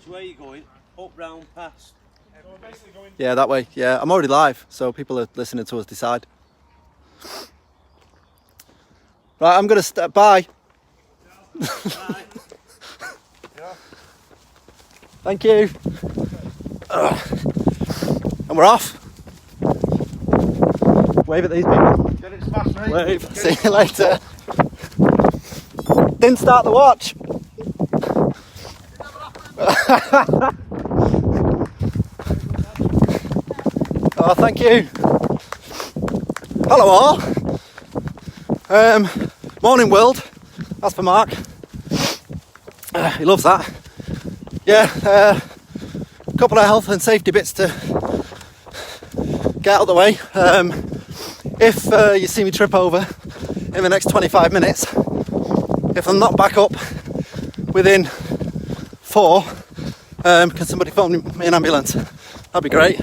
Where are you going? Up, round, past. Yeah, that way. Yeah, I'm already live, so people are listening to us decide. Right, I'm going to step by. Bye. Thank you. And we're off. Wave at these people. Get it fast, mate. Wave. See you later. Didn't start the watch. Oh, thank you. Hello all. Morning world. That's for Mark. He loves that. Yeah, a couple of health and safety bits to get out of the way. If you see me trip over in the next 25 minutes, if I'm not back up within 4, can somebody phone me an ambulance? That'd be great.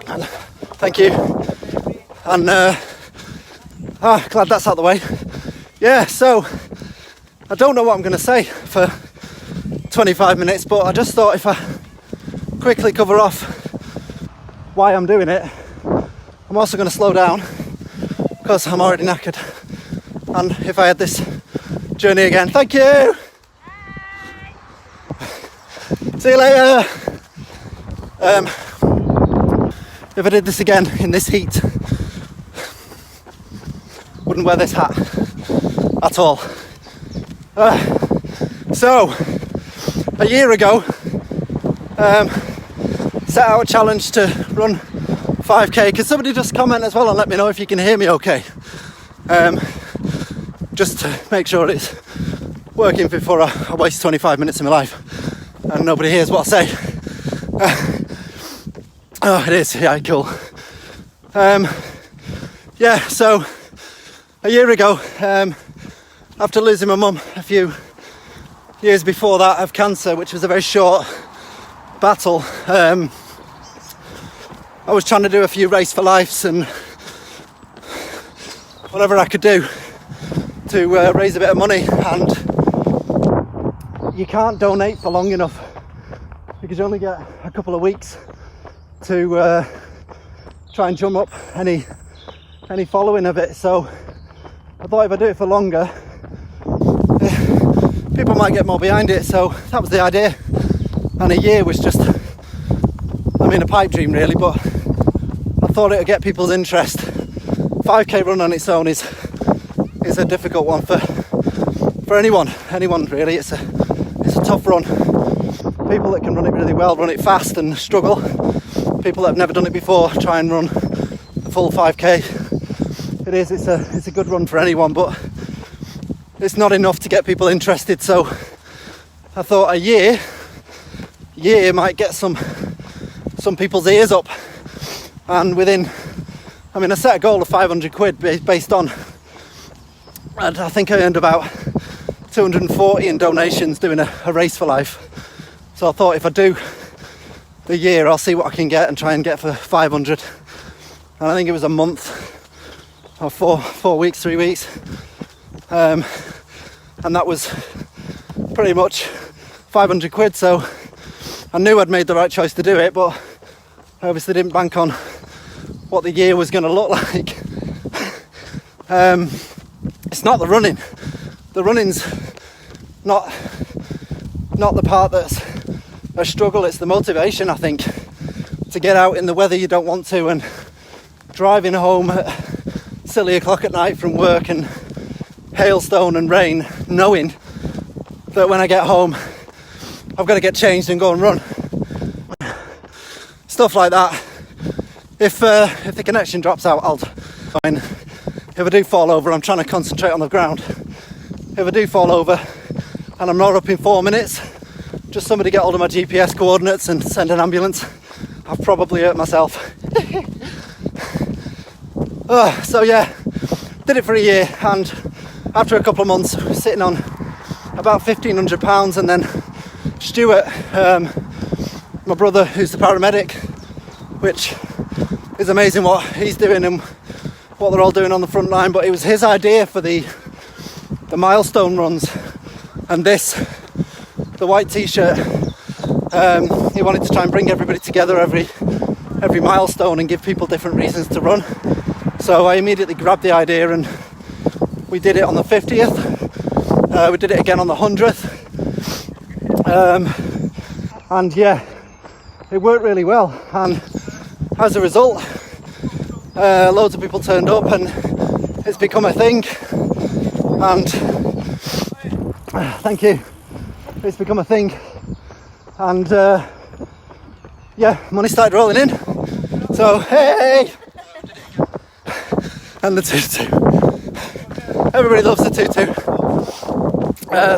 And thank you. And glad that's out of the way. Yeah, so I don't know what I'm going to say for 25 minutes, but I just thought if I quickly cover off why I'm doing it, I'm also going to slow down because I'm already knackered. And if I had this journey again, thank you. See you later. If I did this again in this heat, wouldn't wear this hat at all. So, a year ago, set out a challenge to run 5k. Can somebody just comment as well and let me know if you can hear me okay? Just to make sure it's working before I waste 25 minutes of my life and nobody hears what I say. Oh, it is, yeah, cool. Yeah, so a year ago, after losing my mum a few years before that of cancer, which was a very short battle, I was trying to do a few Race for Lives and whatever I could do to raise a bit of money, and you can't donate for long enough because you only get a couple of weeks to try and drum up any following of it. So I thought if I do it for longer, people might get more behind it. So that was the idea, and a year was just, I mean, a pipe dream really, but I thought it would get people's interest. 5k run on its own is a difficult one for anyone really. It's a tough run. People that can run it really well run it fast and struggle. People that have never done it before try and run the full 5k. It's a good run for anyone, but it's not enough to get people interested. So I thought a year might get some people's ears up, and within, I mean, I set a goal of 500 quid based on, and I think I earned about 240 in donations doing a Race for Life. So I thought if I do the year, I'll see what I can get and try and get for 500. And I think it was a month or 4 weeks, 3 weeks. And that was pretty much 500 quid. So I knew I'd made the right choice to do it, but I obviously didn't bank on what the year was going to look like. It's not the running. The running's not the part that's a struggle, it's the motivation, I think, to get out in the weather you don't want to, and driving home at silly o'clock at night from work and hailstone and rain, knowing that when I get home I've got to get changed and go and run. Stuff like that. If the connection drops out, I'll fine. If I do fall over, I'm trying to concentrate on the ground. If I do fall over and I'm not up in 4 minutes, just somebody get hold of my GPS coordinates and send an ambulance. I've probably hurt myself. So yeah, did it for a year, and after a couple of months, sitting on about £1,500, and then Stuart, my brother, who's the paramedic, which is amazing what he's doing and what they're all doing on the front line, but it was his idea for the milestone runs, and the white t-shirt He wanted to try and bring everybody together every milestone and give people different reasons to run. So I immediately grabbed the idea and we did it on the 50th. We did it again on the 100th. And yeah, it worked really well. And as a result, loads of people turned up and it's become a thing. And thank you. It's become a thing. And yeah, money started rolling in. So hey, and the tutu. Everybody loves the tutu.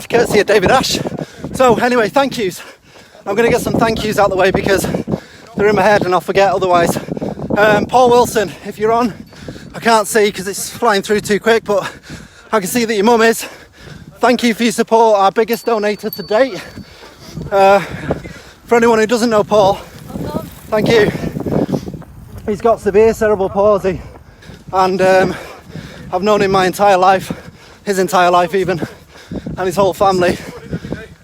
Courtesy of David Ash. So anyway, thank yous. I'm going to get some thank yous out the way because they're in my head and I'll forget otherwise. Paul Wilson, if you're on, I can't see because it's flying through too quick, but I can see that your mum is. Thank you for your support, our biggest donator to date. For anyone who doesn't know Paul, thank you. He's got severe cerebral palsy and I've known him my entire life, his entire life even, and his whole family.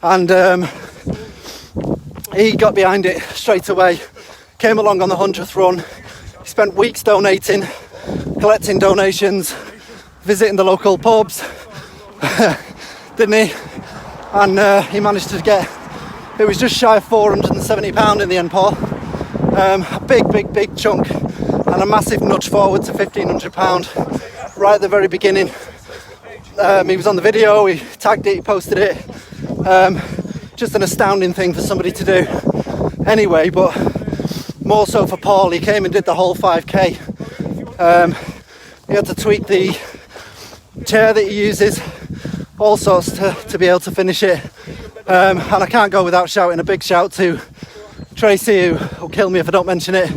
And he got behind it straight away, came along on the 100th run. He spent weeks donating, collecting donations, visiting the local pubs, didn't he? And he managed to get, it was just shy of £470 in the end, Paul. A big chunk and a massive nudge forward to £1,500 right at the very beginning. He was on the video, he tagged it, he posted it. Just an astounding thing for somebody to do anyway, but more so for Paul. He came and did the whole 5k. He had to tweak the chair that he uses, all sorts to be able to finish it. And I can't go without shouting a big shout to Tracy, who will kill me if I don't mention it,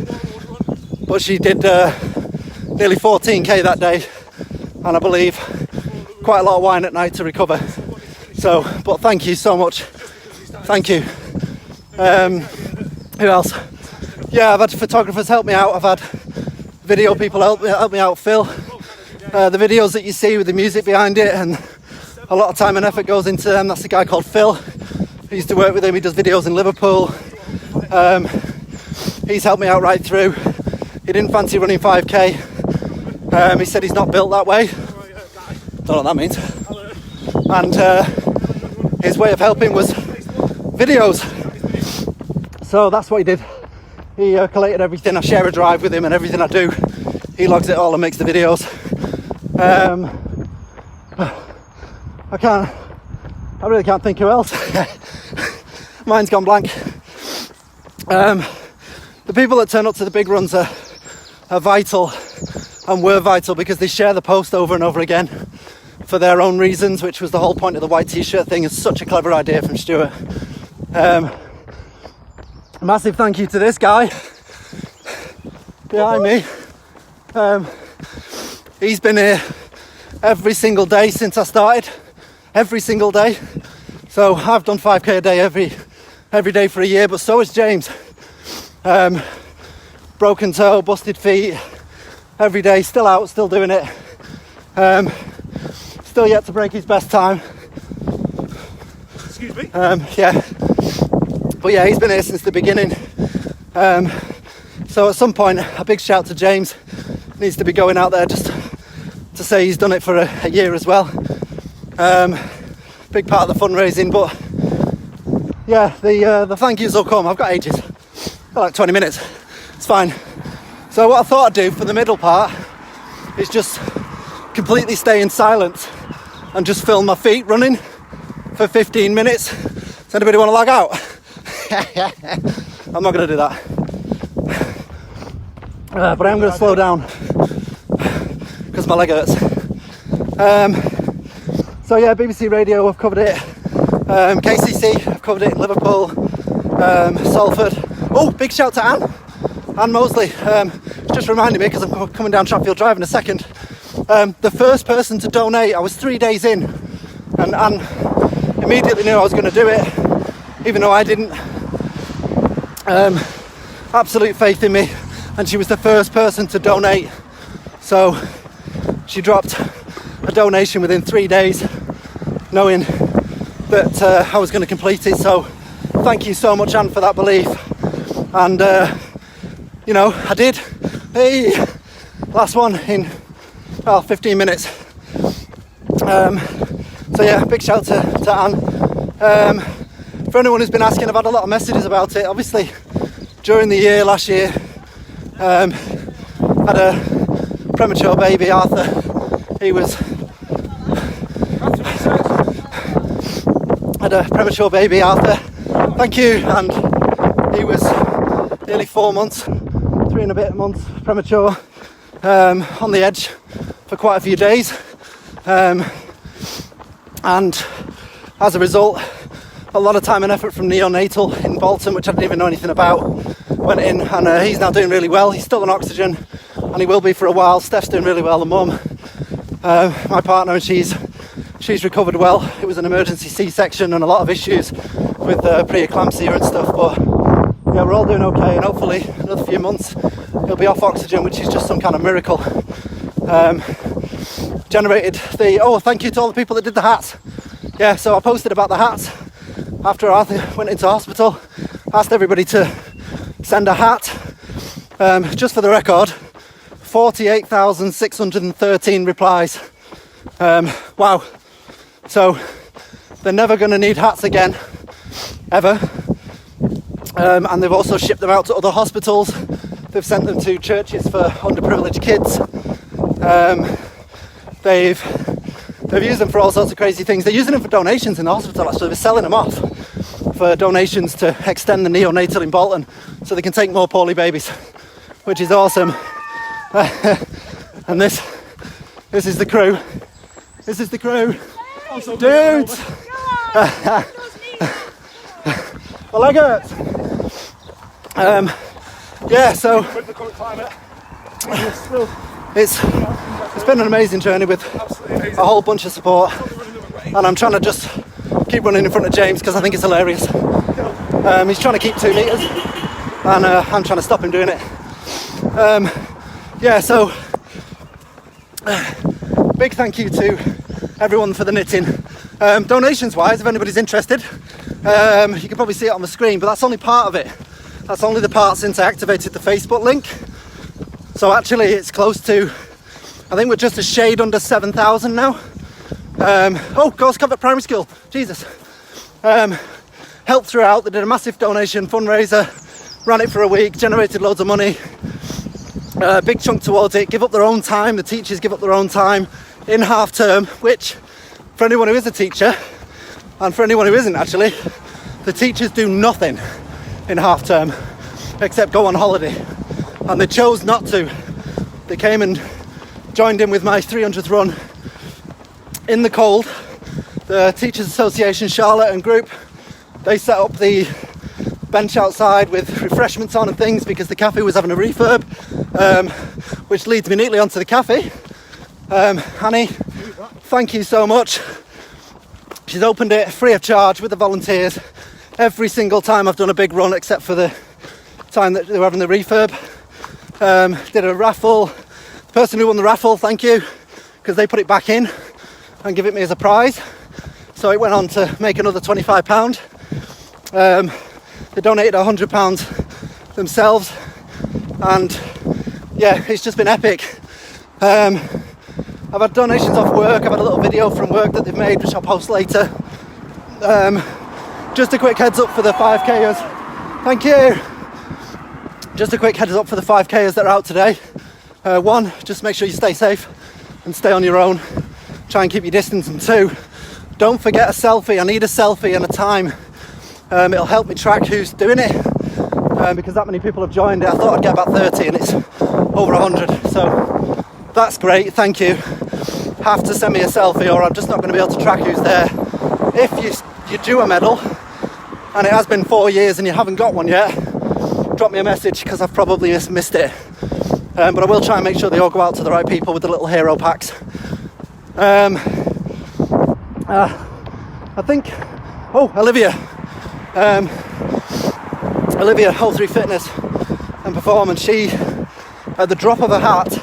but she did nearly 14k that day, and I believe quite a lot of wine at night to recover. So, but thank you so much. Thank you. Who else? Yeah, I've had photographers help me out. I've had video people help me out. Phil. The videos that you see with the music behind it, and a lot of time and effort goes into them. That's a guy called Phil. I used to work with him. He does videos in Liverpool. He's helped me out right through. He didn't fancy running 5k. He said he's not built that way. Don't know what that means. And his way of helping was videos. So that's what he did. He collated everything. I share a drive with him, and everything I do, he logs it all and makes the videos. I really can't think who else. Mine's gone blank. The people that turn up to the big runs are vital and were vital because they share the post over and over again for their own reasons, which was the whole point of the white t-shirt thing. It's such a clever idea from Stuart. Massive thank you to this guy behind me. He's been here every single day since I started, every single day. So I've done 5k a day every day for a year, but so has James. Broken toe, busted feet, every day, still out, still doing it. Still yet to break his best time. Excuse me? Yeah. But yeah, he's been here since the beginning. So at some point, a big shout to James. Needs to be going out there just to say he's done it for a year as well. Big part of the fundraising, but yeah, the thank yous will come. I've got ages. I've got like 20 minutes. It's fine. So what I thought I'd do for the middle part is just completely stay in silence and just film my feet running for 15 minutes. Does anybody want to log out? I'm not going to do that. But I am going to slow down because my leg hurts. So yeah, BBC Radio, I've covered it. KCC, I've covered it in Liverpool, Salford. Oh, big shout to Anne Mosley. Just reminded me because I'm coming down Chatfield Drive in a second. The first person to donate, I was 3 days in, and Anne immediately knew I was going to do it, even though I didn't. Absolute faith in me, and she was the first person to donate. So she dropped a donation within 3 days, knowing that I was going to complete it. So thank you so much, Anne, for that belief. And you know, I did. Hey, last one in 15 minutes. So yeah, big shout to Anne. For anyone who's been asking, I've had a lot of messages about it. Obviously, during the year, last year, had a premature baby, Arthur. He was had a premature baby, Arthur. Thank you. And he was nearly 4 months, 3 and a bit months premature, on the edge for quite a few days. And as a result, a lot of time and effort from neonatal in Bolton, which I didn't even know anything about, went in, and he's now doing really well. He's still on oxygen, and he will be for a while. Steph's doing really well, the mum, my partner, and she's recovered well. It was an emergency C-section and a lot of issues with preeclampsia and stuff, but yeah, we're all doing okay, and hopefully another few months he'll be off oxygen, which is just some kind of miracle. Generated the, thank you to all the people that did the hats. Yeah, so I posted about the hats after Arthur went into hospital, asked everybody to send a hat. Just for the record, 48,613 replies. Wow. So they're never going to need hats again, ever. And they've also shipped them out to other hospitals. They've sent them to churches for underprivileged kids. They've used them for all sorts of crazy things. They're using them for donations in the hospital, actually. They're selling them off for donations to extend the neonatal in Bolton so they can take more poorly babies, which is awesome. And this is the crew. This is the crew. Dudes! Well, I got yeah, so With the current climate, it's been an amazing journey with a whole bunch of support, and I'm trying to just keep running in front of James because I think it's hilarious. He's trying to keep 2 meters, and I'm trying to stop him doing it. Yeah, so big thank you to everyone for the knitting. Donations wise, if anybody's interested, you can probably see it on the screen, but that's only part of it. That's only the part since I activated the Facebook link. So actually it's close to, I think we're just a shade under 7,000 now. Ghost Covert Primary School, Jesus. Helped throughout. They did a massive donation fundraiser, ran it for a week, generated loads of money. Big chunk towards it. Give up their own time. The teachers give up their own time in half term, which for anyone who is a teacher, and for anyone who isn't actually, the teachers do nothing in half term except go on holiday, and they chose not to. They came and joined in with my 300th run in the cold. The Teachers Association, Charlotte and group, they set up the bench outside with refreshments on and things because the cafe was having a refurb, which leads me neatly onto the cafe. Annie, thank you so much. She's opened it free of charge with the volunteers every single time I've done a big run, except for the time that they were having the refurb. Did a raffle. The person who won the raffle, thank you, because they put it back in and give it me as a prize. So it went on to make another £25. They donated £100 themselves, and yeah, it's just been epic. I've had donations off work. I've had a little video from work that they've made, which I'll post later. Just a quick heads up for the 5Kers. Thank you. Just a quick heads up for the 5Kers that are out today. One, just make sure you stay safe and stay on your own. Try and keep your distance. And two, don't forget a selfie. I need a selfie and a time. It'll help me track who's doing it, because that many people have joined it. I thought I'd get about 30 and it's over 100. So that's great, thank you. Have to send me a selfie or I'm just not going to be able to track who's there. If you do a medal and it has been 4 years and you haven't got one yet, drop me a message because I've probably missed it. But I will try and make sure they all go out to the right people with the little hero packs. I think, Olivia, Whole3 Fitness and Performance, she, at the drop of a hat,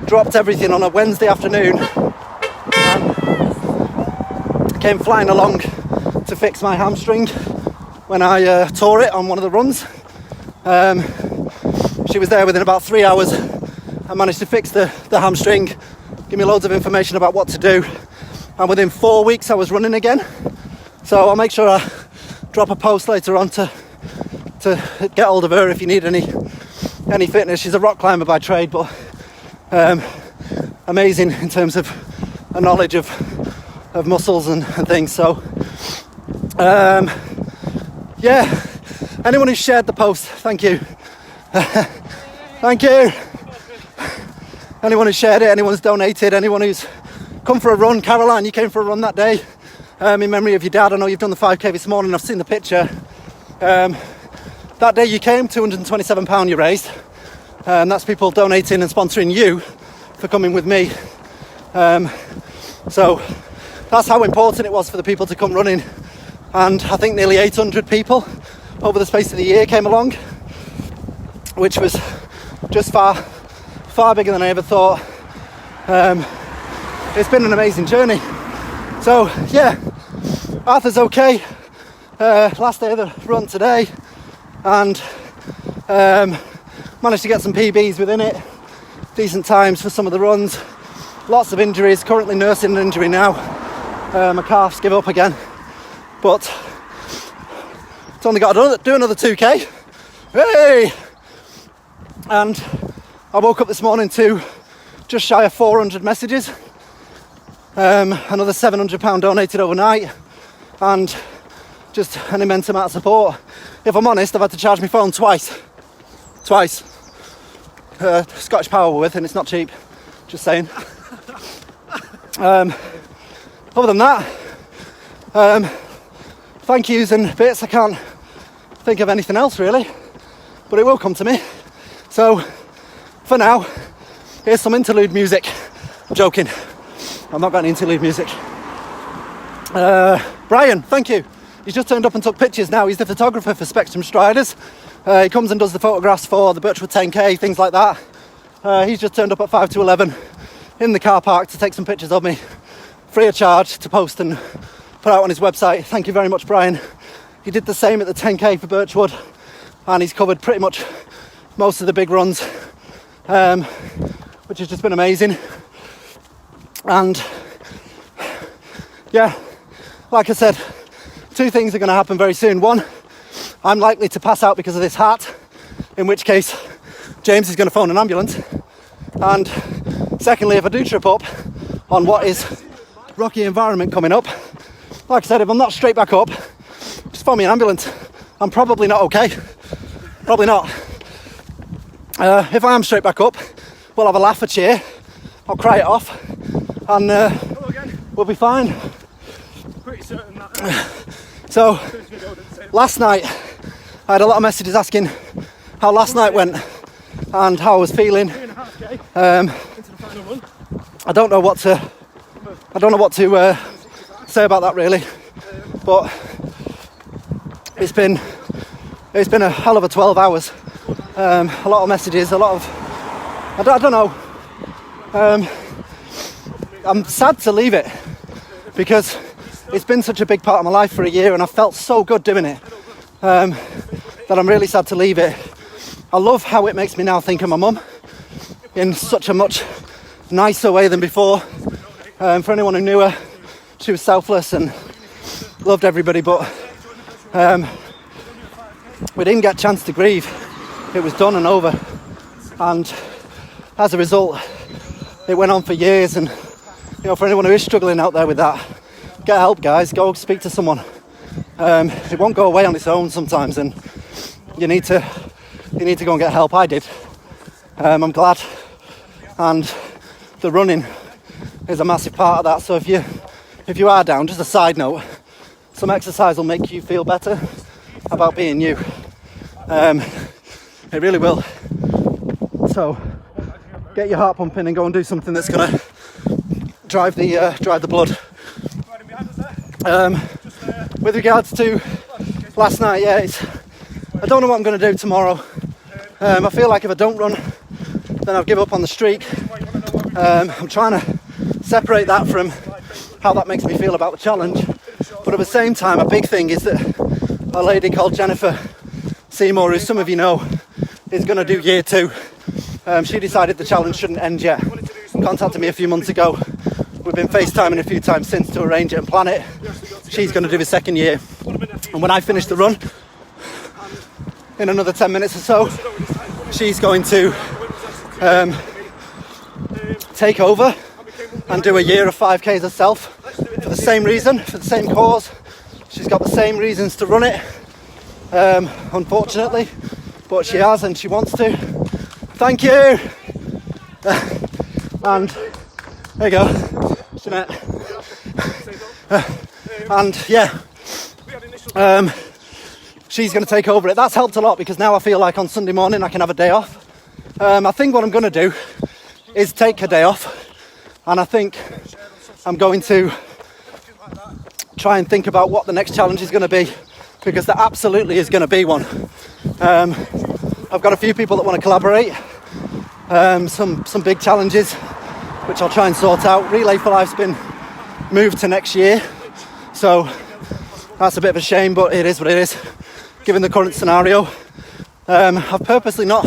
dropped everything on a Wednesday afternoon and came flying along to fix my hamstring. when I tore it on one of the runs. She was there within about 3 hours. I managed to fix the hamstring, give me loads of information about what to do, and within 4 weeks I was running again. So I'll make sure I drop a post later on to get hold of her if you need any fitness. She's a rock climber by trade, but amazing in terms of a knowledge of muscles and things. So yeah, anyone who shared the post, thank you. Thank you. Anyone who shared it, anyone who's donated, anyone who's come for a run. Caroline, you came for a run that day in memory of your dad. I know you've done the 5k this morning, I've seen the picture. That day you came, £227 you raised. That's people donating and sponsoring you for coming with me. So that's how important it was for the people to come running. And I think nearly 800 people over the space of the year came along, which was just far bigger than I ever thought. It's been an amazing journey. So yeah, Arthur's okay. Last day of the run today, and managed to get some PBs within it. Decent times for some of the runs. Lots of injuries, currently nursing an injury now. My calves give up again, but it's only got to do another 2k. Hey! And I woke up this morning to just shy of 400 messages. Another £700 donated overnight, and just an immense amount of support. If I'm honest, I've had to charge my phone twice. Scottish Power we're with, and it's not cheap, just saying. Other than that, thank yous and bits. I can't think of anything else really, but it will come to me. So for now, here's some interlude music. I'm joking, I've not got any interlude music. Brian, thank you. He's just turned up and took pictures now. He's the photographer for Spectrum Striders. He comes and does the photographs for the Birchwood 10k, things like that. He's just turned up at 5 to 11 in the car park to take some pictures of me, free of charge, to post and put out on his website. Thank you very much, Brian. He did the same at the 10k for Birchwood, and he's covered pretty much most of the big runs, which has just been amazing. And yeah, like I said, two things are going to happen very soon. One, I'm likely to pass out because of this hat, in which case James is going to phone an ambulance. And secondly, if I do trip up on what is rocky environment coming up, like I said, if I'm not straight back up, just phone me an ambulance. I'm probably not okay. Probably not. If I am straight back up, we'll have a laugh, a cheer, I'll cry it off, and we'll be fine. Pretty certain that. So, last night, I had a lot of messages asking how last night went and how I was feeling. I don't know what to say about that really, but it's been a hell of a 12 hours. A lot of messages, a lot of I don't know. I'm sad to leave it because it's been such a big part of my life for a year, and I felt so good doing it, that I'm really sad to leave it. I love how it makes me now think of my mum in such a much nicer way than before. For anyone who knew her, she was selfless and loved everybody, but we didn't get a chance to grieve. It was done and over, and as a result it went on for years. And you know, for anyone who is struggling out there with that, get help, guys. Go speak to someone. It won't go away on its own sometimes, and you need to go and get help. I did. I'm glad, and the running is a massive part of that. So if you are down, just a side note, some exercise will make you feel better about being you. It really will. So get your heart pumping and go and do something that's gonna drive the blood. With regards to last night, yeah, I don't know what I'm going to do tomorrow. I feel like if I don't run, then I'll give up on the streak. I'm trying to separate that from how that makes me feel about the challenge. But at the same time, a big thing is that a lady called Jennifer Seymour, who some of you know is going to do year 2. She decided the challenge shouldn't end yet. Contacted me a few months ago. We've been FaceTiming a few times since to arrange it and plan it. She's going to do the second year. And when I finish the run, in another 10 minutes or so, she's going to take over and do a year of 5Ks herself for the same reason, for the same cause. She's got the same reasons to run it, unfortunately, but she has and she wants to. Thank you! And there you go, Jeanette. And yeah, she's going to take over it. That's helped a lot because now I feel like on Sunday morning I can have a day off. I think what I'm going to do is take a day off, and I think I'm going to try and think about what the next challenge is going to be, because there absolutely is going to be one. I've got a few people that want to collaborate, some big challenges which I'll try and sort out. Relay for Life's been moved to next year, so that's a bit of a shame, but it is what it is given the current scenario. I've purposely not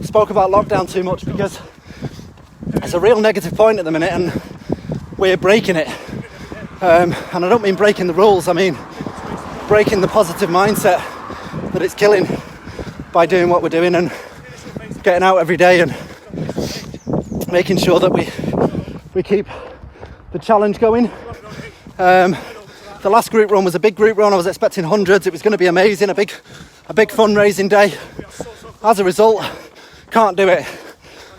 spoke about lockdown too much because it's a real negative point at the minute and we're breaking it. And I don't mean breaking the rules, I mean breaking the positive mindset that it's killing by doing what we're doing and getting out every day and making sure that we keep the challenge going. The last group run was a big group run. I was expecting hundreds. It was going to be amazing, a big fundraising day. As a result, can't do it.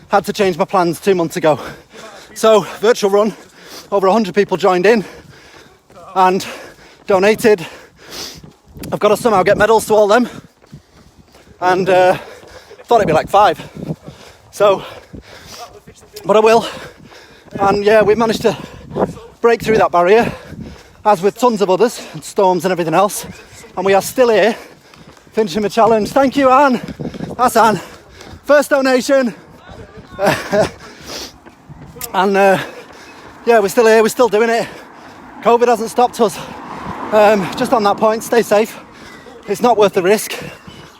Had to change my plans 2 months ago. So, virtual run, over 100 people joined in and donated. I've got to somehow get medals to all them, and thought it'd be like 5. So, but I will. And yeah, we managed to break through that barrier, as with tons of others, and storms and everything else. And we are still here, finishing the challenge. Thank you, Anne. That's Anne. First donation. And yeah, we're still here, we're still doing it. COVID hasn't stopped us. Just on that point, stay safe. It's not worth the risk.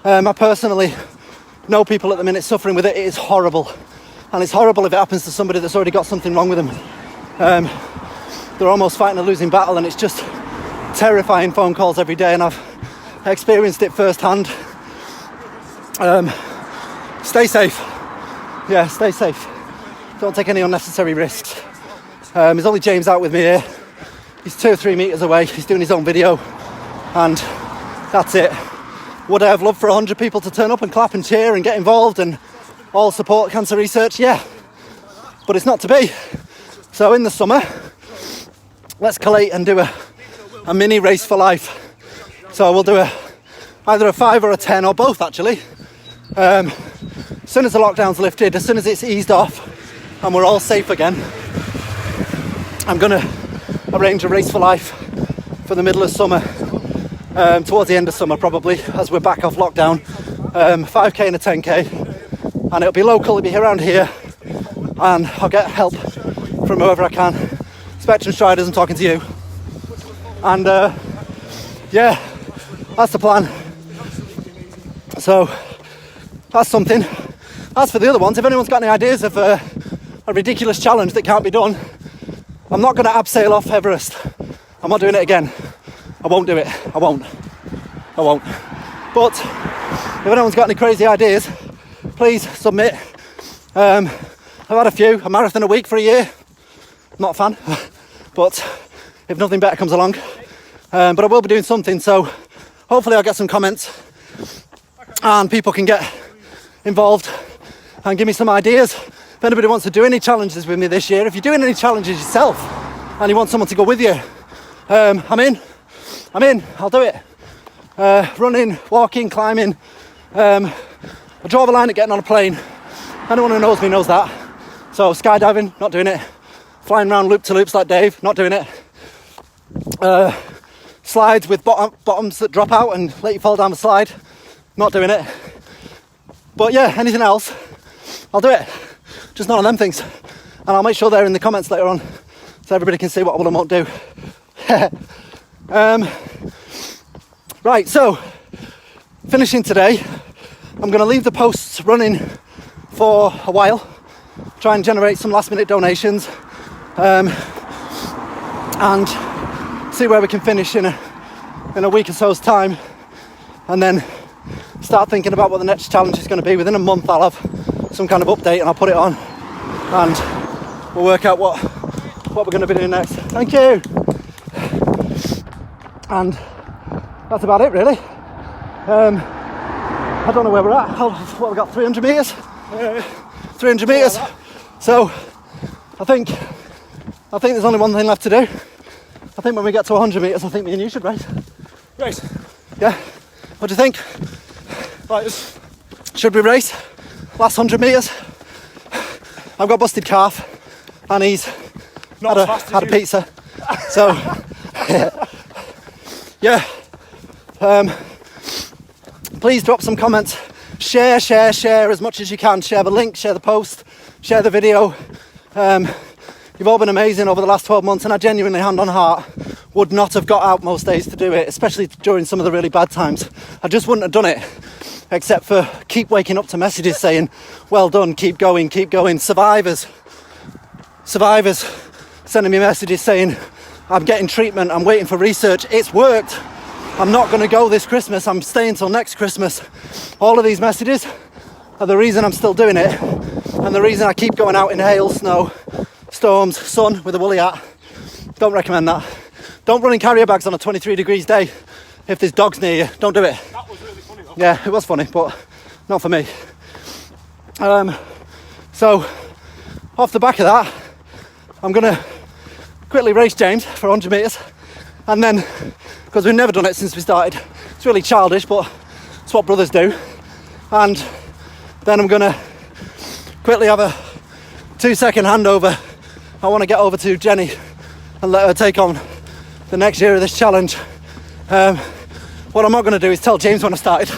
I personally know people at the minute suffering with it. It is horrible. And it's horrible if it happens to somebody that's already got something wrong with them. They're almost fighting a losing battle, and it's just terrifying phone calls every day, and I've experienced it firsthand. Stay safe. Yeah, stay safe. Don't take any unnecessary risks. There's only James out with me here. He's 2 or 3 meters away. He's doing his own video, and that's it. Would I have loved for 100 people to turn up and clap and cheer and get involved and all support cancer research? Yeah, but it's not to be. So in the summer, let's collate and do a mini race for life. So we'll do either a 5 or a 10 or both, actually. As soon as the lockdown's lifted, as soon as it's eased off and we're all safe again, I'm going to arrange a race for life for the middle of summer, towards the end of summer probably, as we're back off lockdown. 5k and a 10k, and it'll be local, it'll be around here, and I'll get help from whoever I can. Spectrum Striders, I'm talking to you. And yeah, that's the plan. So that's something. As for the other ones, if anyone's got any ideas of a ridiculous challenge that can't be done, I'm not going to abseil off Everest. I'm not doing it again. I won't do it. I won't. But if anyone's got any crazy ideas, please submit. I've had a few. A marathon a week for a year. Not a fan. But if nothing better comes along. But I will be doing something, so hopefully I'll get some comments and people can get involved and give me some ideas. If anybody wants to do any challenges with me this year, if you're doing any challenges yourself and you want someone to go with you, I'm in, I'll do it. Running, walking, climbing. I draw the line at getting on a plane. Anyone who knows me knows that. So skydiving, not doing it. Flying around loop to loops like Dave, not doing it. Slides with bottoms that drop out and let you fall down the slide, not doing it. But yeah, anything else, I'll do it. Just not on them things. And I'll make sure they're in the comments later on so everybody can see what I will and won't do. Right, so finishing today, I'm going to leave the posts running for a while, try and generate some last minute donations, and see where we can finish in a week or so's time, and then start thinking about what the next challenge is going to be. Within a month I'll have some kind of update and I'll put it on, and we'll work out what we're going to be doing next. Thank you. And that's about it really. I don't know where we're at. What we got, 300 metres? 300 metres. So I think there's only one thing left to do. I think when we get to 100 metres, I think me and you should race. Race? Yeah. What do you think? Right. Should we race? Last 100 metres. I've got busted calf and he's Not as fast as had a you. pizza. So yeah. Please drop some comments. Share as much as you can. Share the link, share the post, share the video. You've all been amazing over the last 12 months, and I genuinely, hand on heart, would not have got out most days to do it, especially during some of the really bad times. I just wouldn't have done it, except for keep waking up to messages saying, well done, keep going. Survivors sending me messages saying, I'm getting treatment, I'm waiting for research, it's worked. I'm not going to go this Christmas, I'm staying till next Christmas. All of these messages are the reason I'm still doing it, and the reason I keep going out in hail, snow, storms, sun with a woolly hat. Don't recommend that. Don't run in carrier bags on a 23 degrees day if there's dogs near you. Don't do it. That was really funny though. Yeah, it was funny, but not for me. So, off the back of that, I'm going to quickly race James for 100 metres, and then, because we've never done it since we started, it's really childish, but it's what brothers do. And then I'm going to quickly have a 2-second handover. I want to get over to Jenny and let her take on the next year of this challenge. What I'm not going to do is tell James when I started.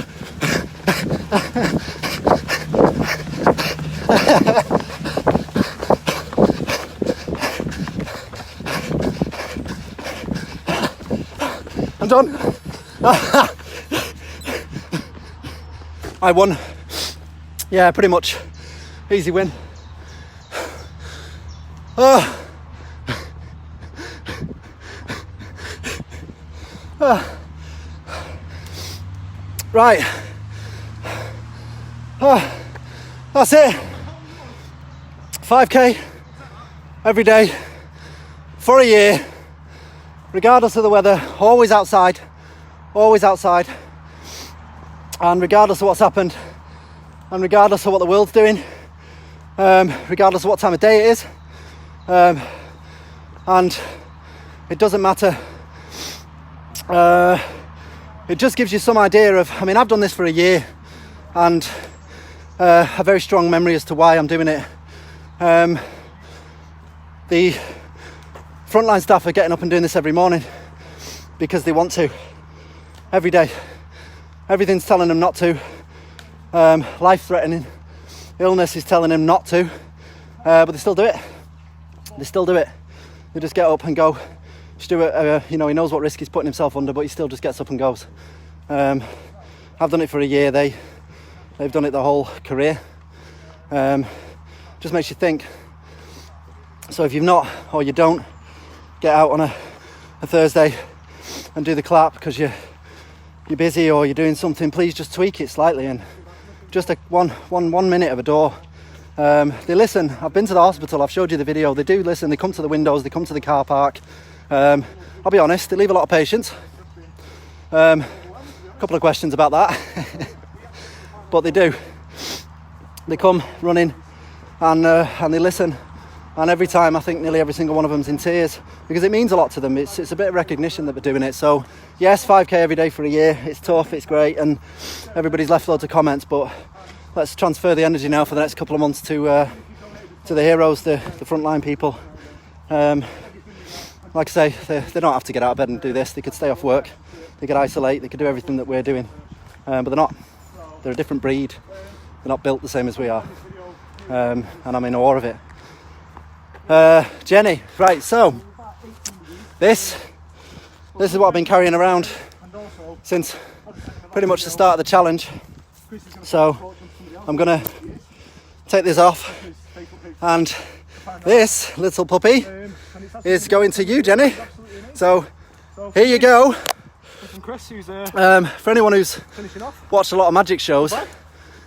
I'm done. I won. Yeah, pretty much. Easy win. Right. That's it. 5k every day for a year, regardless of the weather, always outside, and regardless of what's happened, and regardless of what the world's doing, regardless of what time of day it is, and it doesn't matter. It just gives you some idea of, I mean, I've done this for a year, and a very strong memory as to why I'm doing it. The frontline staff are getting up and doing this every morning because they want to, every day. Everything's telling them not to. Life-threatening illness is telling them not to, but they still do it. They just get up and go. Stuart, he knows what risk he's putting himself under, but he still just gets up and goes. I've done it for a year. They've done it the whole career. Just makes you think. So if you've not, or you don't get out on a Thursday and do the clap because you're busy or you're doing something, please just tweak it slightly, and just one minute of a door. They listen. I've been to the hospital, I've showed you the video. They do listen. They come to the windows, they come to the car park. I'll be honest, they leave a lot of patience. A couple of questions about that. But they do. They come running and they listen. And every time, I think nearly every single one of them's in tears because it means a lot to them. It's a bit of recognition that we're doing it. So yes, 5k every day for a year. It's tough, it's great, and everybody's left loads of comments, but let's transfer the energy now for the next couple of months to the heroes, the frontline people. Like I say, they don't have to get out of bed and do this. They could stay off work, they could isolate, they could do everything that we're doing, but they're not. They're a different breed. They're not built the same as we are, and I'm in awe of it. Jenny, right, so this is what I've been carrying around since pretty much the start of the challenge. So I'm gonna take this off, and this little puppy is going to you, Jenny. So here you go. From Chris, who's For anyone who's finishing off. watched a lot of magic shows,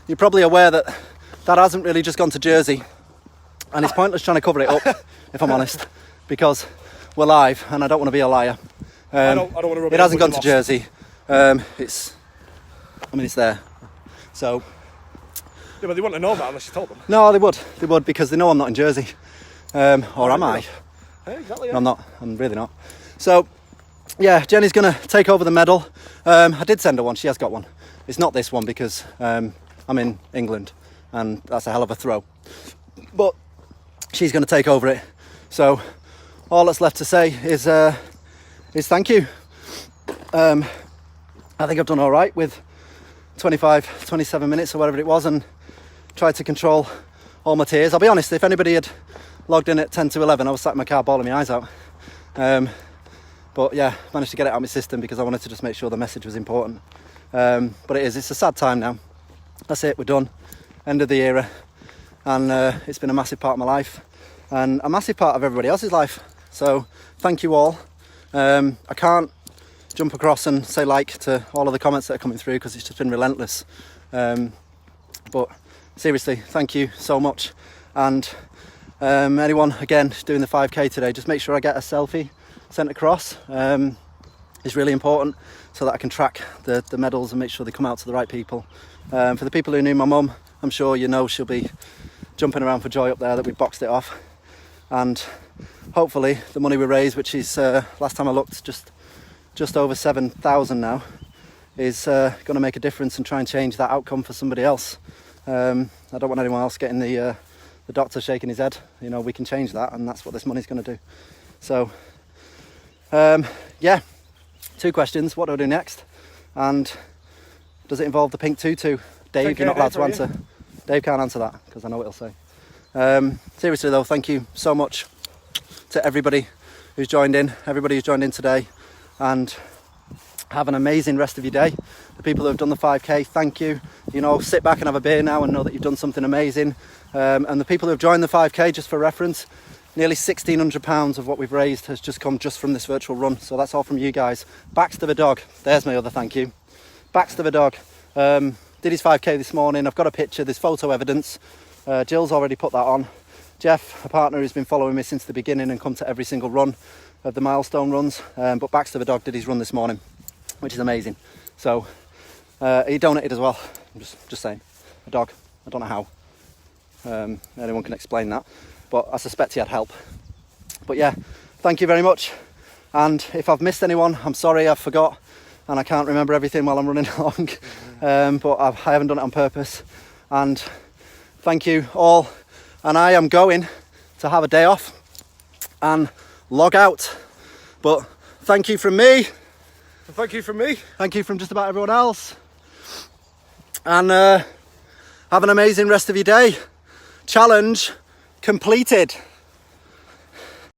you're probably aware that that hasn't really just gone to Jersey, and it's pointless trying to cover it up, if I'm honest, because we're live and I don't want to be a liar. I don't want to rub it hasn't gone in to with Jersey. It's there. So Yeah, but they wouldn't have known that unless you told them. no, they would, because they know I'm not in Jersey. Or am I? Hey, exactly. Yeah. No, I'm not. I'm really not. So yeah, Jenny's gonna take over the medal. I did send her one. She has got one. It's not this one because I'm in England, and that's a hell of a throw. But she's gonna take over it. So all that's left to say is thank you. I think I've done all right with 27 minutes or whatever it was, and tried to control all my tears. I'll be honest, if anybody had logged in at 10 to 11, I was sat in my car bawling my eyes out. But yeah, managed to get it out of my system because I wanted to just make sure the message was important. But it's a sad time now. That's it, we're done. End of the era. And it's been a massive part of my life and a massive part of everybody else's life. So thank you all. I can't jump across and say like to all of the comments that are coming through because it's just been relentless. But seriously, thank you so much. And anyone again doing the 5k today, just make sure I get a selfie sent across. It's really important so that I can track the medals and make sure they come out to the right people. For the people who knew my mum, I'm sure you know she'll be jumping around for joy up there that we boxed it off. And hopefully the money we raise, which is last time I looked just over 7,000 now, is going to make a difference and try and change that outcome for somebody else. I don't want anyone else getting the doctor shaking his head. You know, we can change that, and that's what this money's going to do. So yeah, 2 questions. What do I do next? And does it involve the pink tutu? Dave, you're not allowed to answer. Dave can't answer that because I know what he'll say. Seriously though, thank you so much to everybody who's joined in, today, and have an amazing rest of your day. The people who have done the 5k, thank you. You know, sit back and have a beer now and know that you've done something amazing. And the people who have joined the 5k, just for reference, nearly £1,600 of what we've raised has just come just from this virtual run. So that's all from you guys. Baxter the dog, there's my other thank you. Baxter the dog did his 5k this morning. I've got a picture, there's photo evidence. Jill's already put that on. Jeff, a partner who's been following me since the beginning and come to every single run of the milestone runs. But Baxter the dog did his run this morning, which is amazing. So he donated as well. I'm just saying, a dog. I don't know how. Anyone can explain that, but I suspect he had help. But yeah, thank you very much. And if I've missed anyone, I'm sorry, I forgot and I can't remember everything while I'm running along. But I haven't done it on purpose. And thank you all. And I am going to have a day off and log out. But thank you from me. Thank you from me. Thank you from just about everyone else. And have an amazing rest of your day. Challenge completed.